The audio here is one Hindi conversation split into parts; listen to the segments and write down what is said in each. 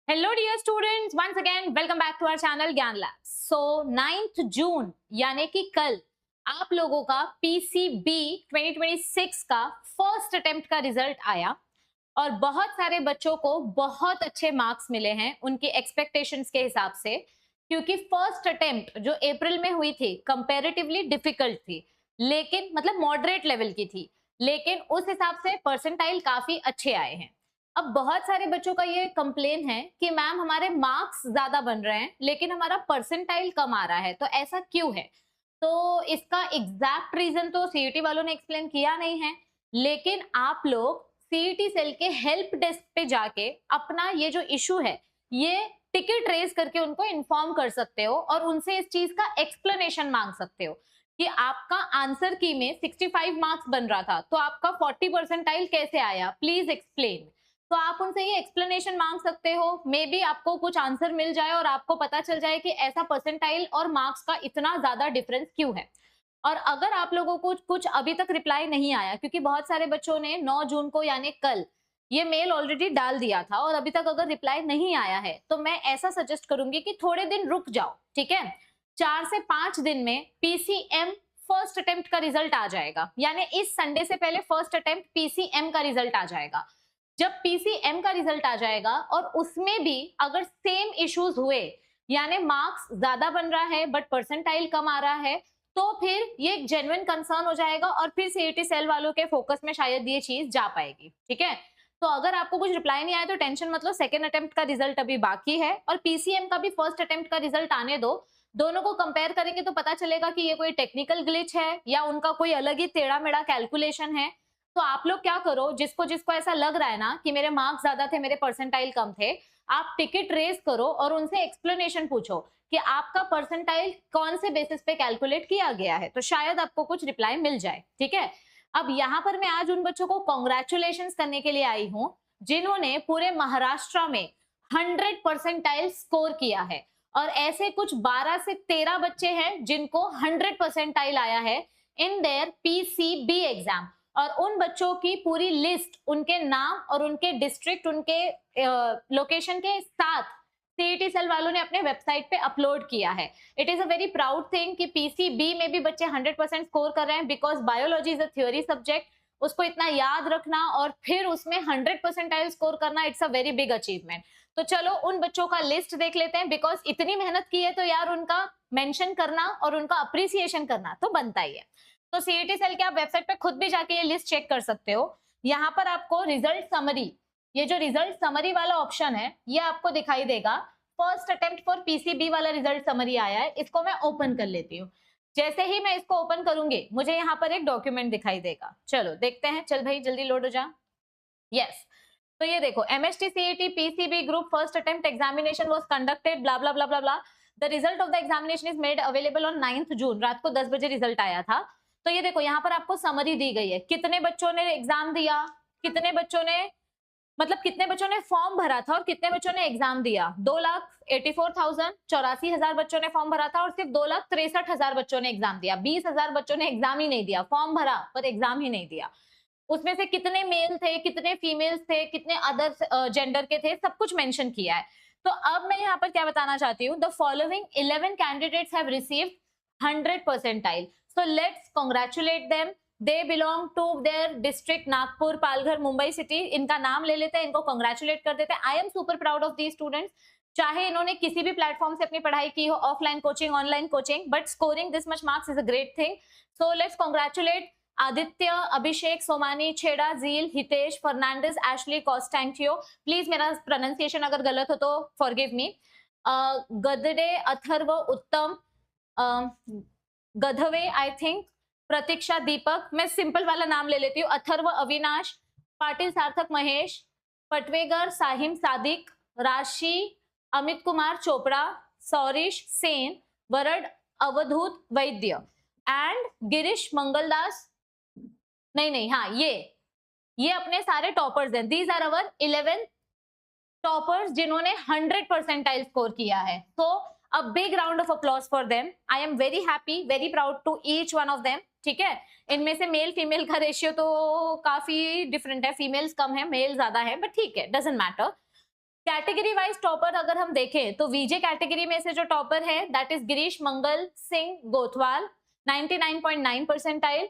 Hello dear students, once again welcome back to our channel Gyan lab. So 9th June यानी कि कल आप लोगों का पीसीबी 2026 का फर्स्ट अटेम्प्ट का रिजल्ट आया और बहुत सारे बच्चों को बहुत अच्छे मार्क्स मिले हैं उनकी एक्सपेक्टेशंस के हिसाब से, क्योंकि फर्स्ट अटेम्प्ट जो अप्रैल में हुई थी कंपैरेटिवली डिफिकल्ट थी, लेकिन मतलब मॉडरेट लेवल की थी, लेकिन उस हिसाब से परसेंटाइल काफी अच्छे आए हैं। अब बहुत सारे बच्चों का ये कंप्लेन है कि मैम हमारे मार्क्स ज्यादा बन रहे हैं लेकिन हमारा परसेंटाइल कम आ रहा है, तो ऐसा क्यों है? तो इसका एग्जैक्ट रीजन तो सीईटी वालों ने एक्सप्लेन किया नहीं है, लेकिन आप लोग सीईटी सेल के हेल्प डेस्क पे जाके अपना ये जो इशू है ये टिकट रेज करके उनको इन्फॉर्म कर सकते हो और उनसे इस चीज का एक्सप्लेनेशन मांग सकते हो कि आपका आंसर की में 65 मार्क्स बन रहा था तो आपका 40 परसेंटाइल कैसे आया, प्लीज एक्सप्लेन। तो आप उनसे ये एक्सप्लेनेशन मांग सकते हो, मे बी आपको कुछ आंसर मिल जाए और आपको पता चल जाए कि ऐसा परसेंटाइल और मार्क्स का इतना ज्यादा डिफरेंस क्यों है। और अगर आप लोगों को कुछ अभी तक रिप्लाई नहीं आया, क्योंकि बहुत सारे बच्चों ने 9 जून को यानी कल ये मेल ऑलरेडी डाल दिया था और अभी तक अगर रिप्लाई नहीं आया है तो मैं ऐसा सजेस्ट करूंगी कि थोड़े दिन रुक जाओ, ठीक है। 4 से 5 दिन में पीसीएम फर्स्ट अटेम्प्ट का रिजल्ट आ जाएगा, यानी इस संडे से पहले फर्स्ट अटेम्प्ट पीसीएम का रिजल्ट आ जाएगा। जब पीसीएम का रिजल्ट आ जाएगा और उसमें भी अगर सेम इश्यूज हुए, यानी मार्क्स ज्यादा बन रहा है बट परसेंटाइल कम आ रहा है, तो फिर ये एक जेन्युइन कंसर्न हो जाएगा और फिर सीईटी सेल वालों के फोकस में शायद ये चीज जा पाएगी, ठीक है। तो अगर आपको कुछ रिप्लाई नहीं आया तो टेंशन मत लो, सेकेंड अटेम्प्ट का रिजल्ट अभी बाकी है और पीसीएम का भी फर्स्ट अटेम्प्ट का रिजल्ट आने दो। दोनों को कंपेयर करेंगे तो पता चलेगा कि ये कोई टेक्निकल ग्लिच है या उनका कोई अलग ही टेढ़ा मेढ़ा कैलकुलेशन है। तो आप लोग क्या करो, जिसको जिसको ऐसा लग रहा है ना कि मेरे मार्क्स ज्यादा थे, मेरे परसेंटाइल कम थे, आप टिकट रेज करो और उनसे एक्सप्लेनेशन पूछो कि आपका परसेंटाइल कौन से बेसिस पे कैलकुलेट किया गया है, तो शायद आपको कुछ रिप्लाई मिल जाए, ठीक है। अब यहाँ पर मैं आज उन बच्चों को कॉन्ग्रेचुलेशन करने के लिए आई हूँ जिन्होंने पूरे महाराष्ट्र में 100 परसेंटाइल स्कोर किया है और ऐसे कुछ 12 से 13 बच्चे हैं जिनको 100 परसेंटाइल आया है इन देयर पीसीबी एग्जाम। और उन बच्चों की पूरी लिस्ट, उनके नाम और उनके डिस्ट्रिक्ट, उनके लोकेशन के साथ सीईटी सेल वालों ने अपने वेबसाइट पे अपलोड किया है। It is a very proud thing कि पीसीबी में भी बच्चे 100% स्कोर कर रहे हैं, because biology is a theory subject, उसको इतना याद रखना और फिर उसमें 100 परसेंटाइल स्कोर करना, it's a very big achievement. तो चलो उन बच्चों का लिस्ट देख लेते हैं, बिकॉज इतनी मेहनत की है तो यार उनका मेंशन करना और उनका अप्रिसिएशन करना तो बनता ही है। तो सीईटी सेल के आप वेबसाइट पे खुद भी जाके ये लिस्ट चेक कर सकते हो। यहाँ पर आपको रिजल्ट समरी, ये जो रिजल्ट समरी वाला ऑप्शन है ये आपको दिखाई देगा। फर्स्ट अटेम्प्ट फॉर पीसीबी वाला रिजल्ट समरी आया है, इसको मैं ओपन कर लेती हूँ। जैसे ही मैं इसको ओपन करूंगी मुझे यहाँ पर एक डॉक्यूमेंट दिखाई देगा, चलो देखते हैं। चल भाई जल्दी लोड हो जा। यस, तो ये देखो, MST CET PCB group first attempt examination was conducted blah blah blah blah blah. The result of the examination is made available on 9th जून, रात को 10 बजे रिजल्ट आया था। तो ये देखो यहाँ पर आपको समरी दी गई है, कितने बच्चों ने एग्जाम दिया, कितने बच्चों ने, मतलब कितने बच्चों ने फॉर्म भरा था और कितने बच्चों ने एग्जाम दिया। 2,84,000, 84,000 बच्चों ने फॉर्म भरा था और सिर्फ 2,63,000 बच्चों ने एग्जाम दिया। 20,000 बच्चों ने एग्जाम ही नहीं दिया, फॉर्म भरा पर एग्जाम ही नहीं दिया। उसमें से कितने मेल थे, कितने फीमेल्स थे, कितने अदर जेंडर के थे, सब कुछ मेंशन किया है। तो अब मैं यहाँ पर क्या बताना चाहती हूँ, the following 11 candidates have received 100 percentile, so let's congratulate them. They belong to their district Nagpur, Palghar, Mumbai city. इनका नाम ले लेते हैं, इनको कांग्रेचुलेट कर देते हैं। I am super proud of these students. चाहे इन्होंने किसी भी प्लेटफॉर्म से अपनी पढ़ाई की हो, offline coaching, online coaching, but scoring this much marks is a great thing. So let's congratulate Aditya, Abhishek, Somani, Chheda, Zeel, Hitesh, Fernandes, Ashley, कॉस्टेंटियो। प्लीज मेरा प्रोनाउंसिएशन अगर गलत हो तो फॉरगिव मी। गदडे, अथर्व, उत्तम, गधवे आई थिंक, प्रतीक्षा, दीपक। मैं सिंपल वाला नाम ले लेती हूँ, अथर्व, अविनाश, पाटिल, सार्थक, महेश, पटवेगर, साहिम, सादिक, राशि, Amit Kumar Chopra, सौरिश, Sen, word, Avadhuta, Vaidya and Girish Mangaldas. नहीं नहीं, हाँ ये अपने सारे टॉपर्स हैं। दीज आर अवर 11 टॉपर्स जिन्होंने 100 परसेंटाइल स्कोर किया है। तो a big round of applause for them. I am very happy, very proud to each one of them, ठीक है। इनमें से मेल फीमेल का रेशियो तो काफी डिफरेंट है, फीमेल्स कम है, मेल ज्यादा है, बट ठीक है, doesn't matter. Category wise topper अगर हम देखें तो वीजे कैटेगरी में से जो टॉपर है that is Girish Mangal Singh Gothwal 99.9 percentile.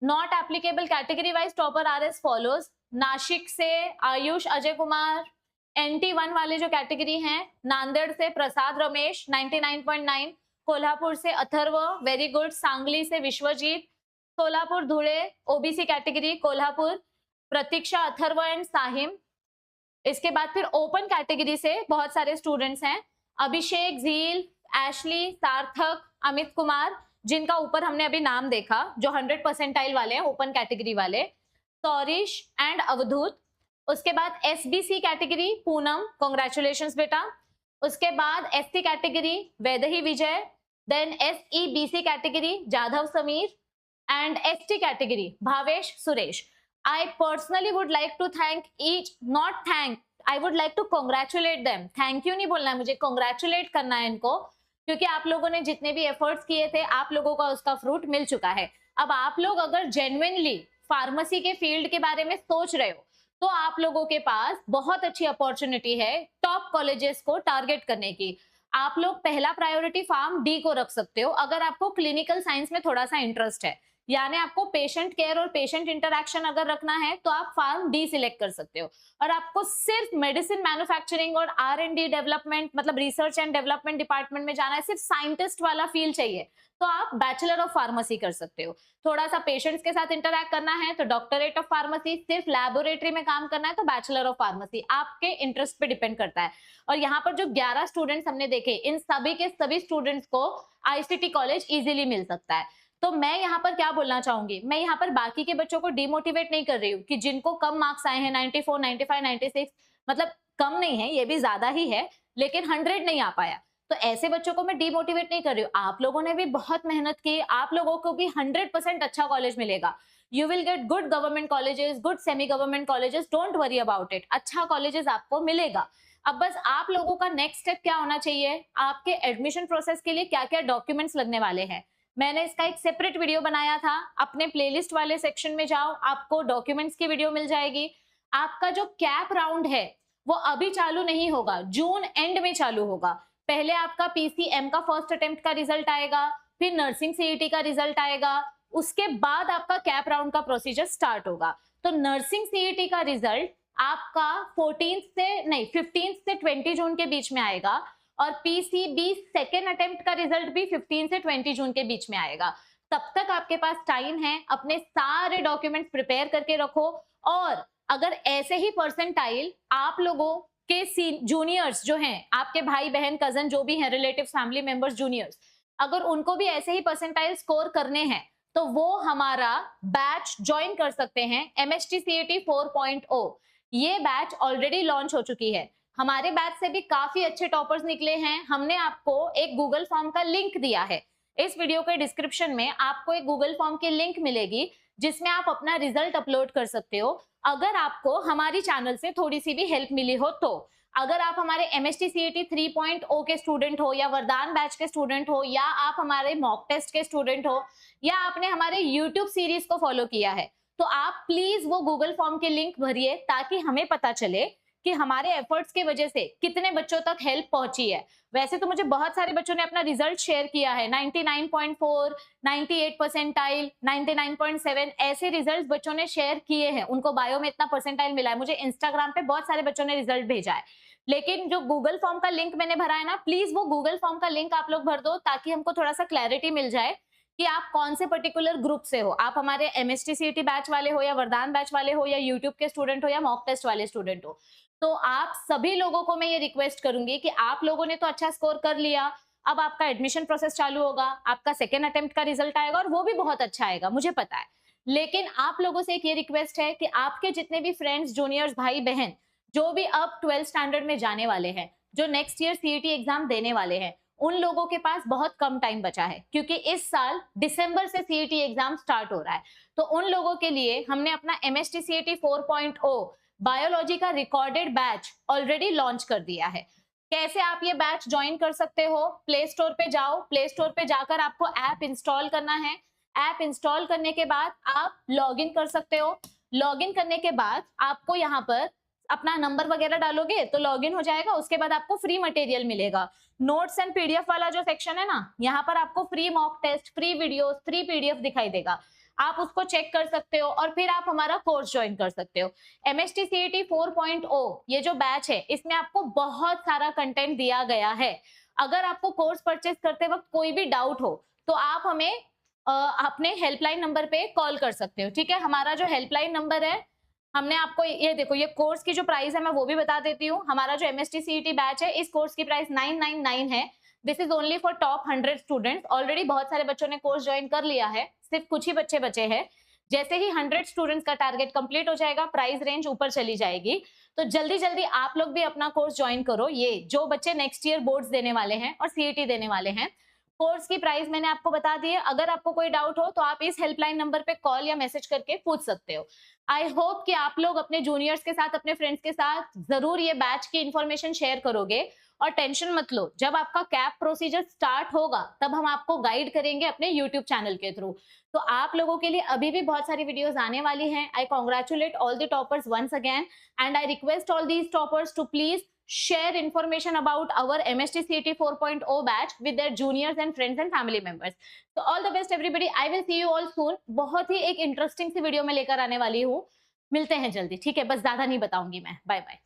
Not applicable category wise topper are as follows. Nashik से आयुष अजय कुमार, NT1 वाले जो कैटेगरी हैं, नांदेड़ से प्रसाद रमेश 99.9, कोल्हापुर से अथर्व वेरी गुड, सांगली से Vishwajeet, Solapur Dhule OBC category Kolhapur Pratiksha Atharva and Sahim. इसके बाद फिर ओपन कैटेगरी से बहुत सारे स्टूडेंट्स हैं, अभिषेक, झील, एशली, सार्थक, अमित कुमार, जिनका ऊपर हमने अभी नाम देखा जो 100 परसेंटाइल वाले हैं ओपन कैटेगरी वाले, सौरिश एंड अवधूत। उसके बाद SBC कैटेगरी पूनम, कॉन्ग्रेचुलेशंस बेटा। उसके बाद SC category Vaidehi Vijay, then SEBC category Jadhav Sameer and ST category Bhavesh Suresh. I personally would like to thank each, not thank, I would like to congratulate them. Thank you नहीं बोलना है मुझे, congratulate करना है इनको, क्योंकि आप लोगों ने जितने भी एफर्ट्स किए थे आप लोगों का उसका फ्रूट मिल चुका है। अब आप लोग अगर जेन्युइनली फार्मेसी के फील्ड के बारे में सोच रहे हो तो आप लोगों के पास बहुत अच्छी अपॉर्चुनिटी है टॉप कॉलेजेस को टारगेट करने की। आप लोग पहला प्रायोरिटी फार्म डी को रख सकते हो अगर आपको क्लिनिकल साइंस में थोड़ा सा इंटरेस्ट है, यानी आपको पेशेंट केयर और पेशेंट इंटरैक्शन अगर रखना है तो आप फार्म डी सिलेक्ट कर सकते हो। और आपको सिर्फ मेडिसिन मैन्युफैक्चरिंग और R&D डेवलपमेंट मतलब रिसर्च एंड डेवलपमेंट डिपार्टमेंट में जाना है, सिर्फ साइंटिस्ट वाला फील चाहिए तो आप बैचलर ऑफ फार्मेसी कर सकते हो। थोड़ा सा पेशेंट्स के साथ इंटरैक्ट करना है तो डॉक्टरेट ऑफ फार्मेसी, सिर्फ लैबोरेटरी में काम करना है तो बैचलर ऑफ फार्मेसी, आपके इंटरेस्ट पे डिपेंड करता है। और यहाँ पर जो 11 स्टूडेंट्स हमने देखे इन सभी के सभी स्टूडेंट्स को ICT कॉलेज इजीली मिल सकता है। तो मैं यहाँ पर क्या बोलना चाहूंगी, मैं यहाँ पर बाकी के बच्चों को डिमोटिवेट नहीं कर रही हूँ कि जिनको कम मार्क्स आए हैं 94, 95, 96, मतलब कम नहीं है, ये भी ज्यादा ही है, लेकिन 100 नहीं आ पाया, तो ऐसे बच्चों को मैं डिमोटिवेट नहीं कर रही हूँ। आप लोगों ने भी बहुत मेहनत की, आप लोगों को भी 100% अच्छा कॉलेज मिलेगा। You will get good government colleges, good semi government colleges, don't worry about it, अच्छा कॉलेजेस आपको मिलेगा। अब बस आप लोगों का नेक्स्ट स्टेप क्या होना चाहिए, आपके एडमिशन प्रोसेस के लिए क्या क्या डॉक्यूमेंट्स लगने वाले हैं, मैंने इसका एक सेपरेट वीडियो बनाया था, अपने प्लेलिस्ट वाले सेक्शन में जाओ, आपको डॉक्यूमेंट्स की वीडियो मिल जाएगी। आपका जो कैप राउंड है वो अभी चालू नहीं होगा, जून एंड में चालू होगा। पहले आपका PCM का फर्स्ट अटेम्प्ट का रिजल्ट आएगा, फिर नर्सिंग CET का रिजल्ट आएगा, उसके बाद आपका कैप राउंड का प्रोसीजर स्टार्ट होगा। तो नर्सिंग CET का रिजल्ट आपका 15 से 20 जून के बीच में आएगा और PCB सेकेंड अटेम्प्ट का रिजल्ट भी 15 से 20 जून के बीच में आएगा। तब तक आपके पास टाइम है, अपने सारे डॉक्यूमेंट्स प्रिपेयर करके रखो। और अगर ऐसे ही परसेंटाइल आप लोगों के जूनियर्स जो हैं, आपके भाई बहन कजन जो भी हैं, रिलेटिव फैमिली मेंबर्स जूनियर्स, अगर उनको भी ऐसे ही परसेंटाइल स्कोर करने हैं तो वो हमारा बैच ज्वाइन कर सकते हैं, MST CET 4.0। ये बैच ऑलरेडी लॉन्च हो चुकी है, हमारे बैच से भी काफी अच्छे टॉपर्स निकले हैं। हमने आपको एक गूगल फॉर्म का लिंक दिया है, इस वीडियो के डिस्क्रिप्शन में आपको एक गूगल फॉर्म की लिंक मिलेगी जिसमें आप अपना रिजल्ट अपलोड कर सकते हो। अगर आपको हमारी चैनल से थोड़ी सी भी हेल्प मिली हो तो, अगर आप हमारे MST CET 3.0 के स्टूडेंट हो या वरदान बैच के स्टूडेंट हो या आप हमारे मॉक टेस्ट के स्टूडेंट हो या आपने हमारे YouTube सीरीज को फॉलो किया है, तो आप प्लीज वो गूगल फॉर्म की लिंक भरिए ताकि हमें पता चले कि हमारे एफर्ट्स की वजह से कितने बच्चों तक हेल्प पहुंची है। वैसे तो मुझे बहुत सारे बच्चों ने अपना रिजल्ट शेयर किया है, 99.4, 98 परसेंटाइल, 99.7 ऐसे रिजल्ट्स बच्चों ने शेयर किए हैं, उनको बायो में इतना परसेंटाइल मिला है। मुझे इंस्टाग्राम पे बहुत सारे बच्चों ने रिजल्ट भेजा है। लेकिन जो गूगल फॉर्म का लिंक मैंने भरा है ना, प्लीज वो गूगल फॉर्म का लिंक आप लोग भर दो ताकि हमको थोड़ा सा क्लैरिटी मिल जाए कि आप कौन से पर्टिकुलर ग्रुप से हो। आप हमारे MST CET बैच वाले हो या वरदान बैच वाले हो या यूट्यूब के स्टूडेंट हो या मॉक टेस्ट वाले स्टूडेंट हो। तो आप सभी लोगों को मैं ये रिक्वेस्ट करूंगी कि आप लोगों ने तो अच्छा स्कोर कर लिया, अब आपका एडमिशन प्रोसेस चालू होगा, आपका सेकेंड अटेम्प्ट का रिजल्ट आएगा और वो भी बहुत अच्छा आएगा, मुझे पता है। लेकिन आप लोगों से एक ये रिक्वेस्ट है कि आपके जितने भी फ्रेंड्स, जूनियर्स, भाई बहन जो भी अब 12th स्टैंडर्ड में जाने वाले हैं, जो नेक्स्ट ईयर CET एग्जाम देने वाले हैं, उन लोगों के पास बहुत कम टाइम बचा है क्योंकि इस साल दिसंबर से CET एग्जाम स्टार्ट हो रहा है। तो उन लोगों के लिए हमने अपना MST CET 4.0 बायोलॉजी का रिकॉर्डेड बैच ऑलरेडी लॉन्च कर दिया है। कैसे आप ये बैच ज्वाइन कर सकते हो, प्ले स्टोर पे जाओ, प्ले स्टोर पे जाकर आपको ऐप इंस्टॉल करना है। ऐप इंस्टॉल करने के बाद आप लॉगिन कर सकते हो। लॉगिन करने के बाद आपको यहाँ पर अपना नंबर वगैरह डालोगे तो लॉगिन हो जाएगा, उसके बाद आपको फ्री मटेरियल मिलेगा। नोट्स एंड पीडीएफ वाला जो सेक्शन है ना, यहाँ पर आपको free mock test, free videos, free PDF दिखाई देगा, आप उसको चेक कर सकते हो और फिर आप हमारा कोर्स ज्वाइन कर सकते हो। एमएसटी सीईटी 4.0 ये जो बैच है, इसमें आपको बहुत सारा कंटेंट दिया गया है। अगर आपको कोर्स परचेज करते वक्त कोई भी डाउट हो तो आप हमें अपने हेल्पलाइन नंबर पे कॉल कर सकते हो, ठीक है। हमारा जो हेल्पलाइन नंबर है, हमने आपको ये देखो, ये कोर्स की जो प्राइस है मैं वो भी बता देती हूँ। हमारा जो एमएसटी सीईटी बैच है, इस कोर्स की प्राइस 999 है। This is only for top 100 students. Already बहुत सारे बच्चों ने कोर्स ज्वाइन कर लिया है, सिर्फ कुछ ही बच्चे बचे हैं। जैसे ही 100 स्टूडेंट्स का टारगेट कंप्लीट हो जाएगा, प्राइस रेंज ऊपर चली जाएगी। तो जल्दी जल्दी आप लोग भी अपना कोर्स ज्वाइन करो। ये जो बच्चे नेक्स्ट ईयर बोर्ड्स देने वाले हैं और सीईटी देने वाले हैं, कोर्स की प्राइस मैंने आपको बता दी है। अगर आपको कोई डाउट हो तो आप इस हेल्पलाइन नंबर पे कॉल या मैसेज करके पूछ सकते हो। आई होप कि आप लोग अपने जूनियर्स के साथ, अपने फ्रेंड्स के साथ जरूर ये बैच की इंफॉर्मेशन शेयर करोगे। और टेंशन मत लो, जब आपका कैप प्रोसीजर स्टार्ट होगा तब हम आपको गाइड करेंगे अपने यूट्यूब चैनल के थ्रू। तो आप लोगों के लिए अभी भी बहुत सारी वीडियोस आने वाली हैं। I congratulate all the toppers once again and I request all these toppers to please share information about our MST CET 4.0 batch with their juniors and friends and family members. So all the best everybody. I will see you all soon. बहुत ही एक इंटरेस्टिंग सी वीडियो में लेकर आने वाली हूँ। मिलते हैं जल्दी, ठीक है। बस ज्यादा नहीं बताऊंगी मैं। Bye bye.